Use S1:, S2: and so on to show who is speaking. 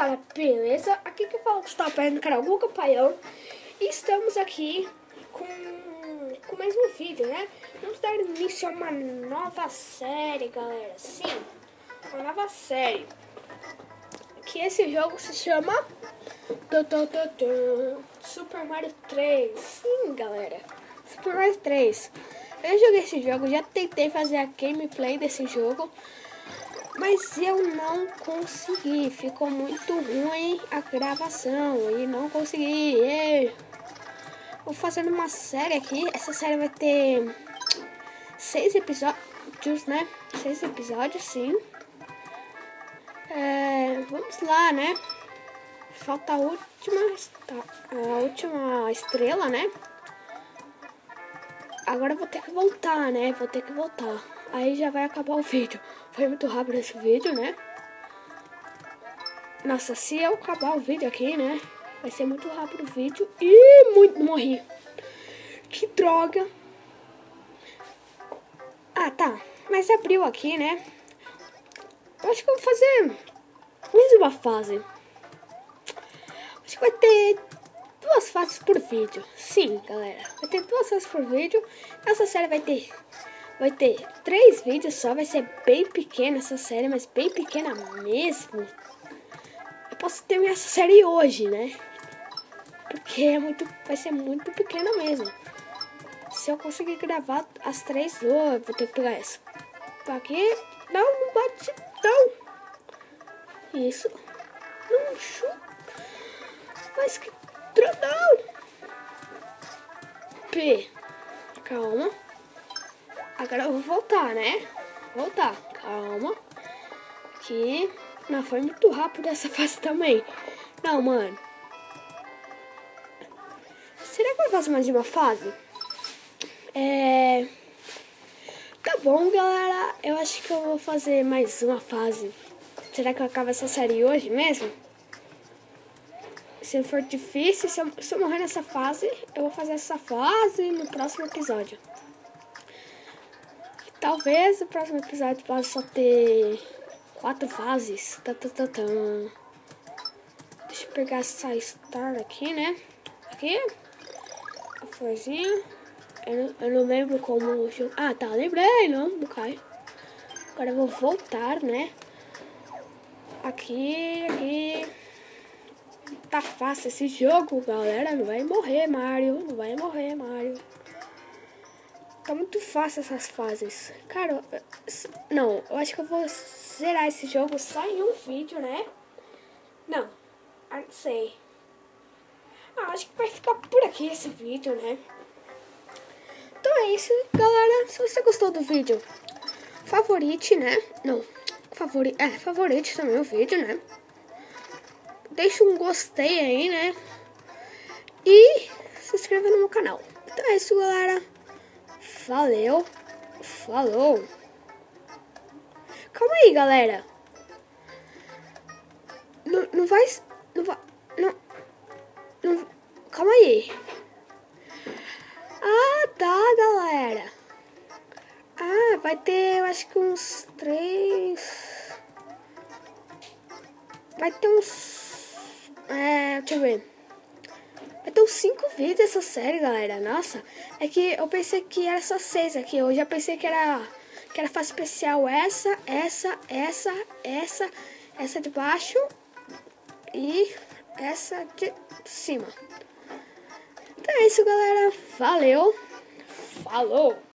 S1: galera, beleza? Aqui que eu falo que está aparecendo no canal Guga Paião. E estamos aqui com mais um vídeo, né? Vamos dar início a uma nova série, galera. Sim, uma nova série. Que esse jogo se chama Super Mario 3. Sim, galera, Super Mario 3. Eu joguei esse jogo, já tentei fazer a gameplay desse jogo, mas eu não consegui, ficou muito ruim a gravação e não consegui. Vou fazendo uma série aqui, essa série vai ter 6 episódios, né? 6 episódios, sim. Vamos lá, né? Falta a última estrela, né? Agora eu vou ter que voltar, né? Aí já vai acabar o vídeo. Foi muito rápido esse vídeo, né? Nossa, se eu acabar o vídeo aqui, né? Vai ser muito rápido o vídeo. Ih, morri. Que droga. Ah, tá. Mas abriu aqui, né? Eu acho que eu vou fazer mais uma fase. Acho que vai ter 2 fases por vídeo. Sim, galera. Vai ter 2 fases por vídeo. Essa série vai ter 3 vídeos só. Vai ser bem pequena essa série, mas bem pequena mesmo. Eu posso terminar essa série hoje, né? Porque vai ser muito pequena mesmo. Se eu conseguir gravar as 3, vou ter que pegar essa. Tá aqui. Não bate, não. Isso. Não chuta. Mas que não. P. Calma. Agora eu vou voltar, né? Calma. Aqui. Não, foi muito rápido essa fase também. Não, mano. Será que eu faço mais de uma fase? Tá bom, galera. Eu acho que eu vou fazer mais uma fase. Será que eu acabo essa série hoje mesmo? Se for difícil, se eu morrer nessa fase, eu vou fazer essa fase no próximo episódio. Talvez o próximo episódio possa só ter 4 fases. Deixa eu pegar essa star aqui, né? Aqui. A florzinha. Eu não lembro como... Ah, tá. Lembrei. Não cai. Agora eu vou voltar, né? Aqui. Tá fácil esse jogo, galera. Não vai morrer, Mario. Tá muito fácil essas fases. Cara, não. Eu acho que eu vou zerar esse jogo só em um vídeo, né? Não. Não sei. Acho que vai ficar por aqui esse vídeo, né? Então é isso, galera. Se você gostou do vídeo, favorite, né? Não. Favorite também o vídeo, né? Deixa um gostei aí, né? E se inscreva no meu canal. Então é isso, galera. Valeu. Falou. Calma aí, galera. Não vai. Calma aí. Ah, tá, galera. Ah, vai ter, eu acho que uns 3. Vai ter uns... deixa eu ver. Vai ter uns 5 vídeos essa série, galera. Nossa, é que eu pensei que era só 6 aqui. Eu já pensei que era fase especial essa de baixo e essa de cima. Então é isso, galera. Valeu. Falou.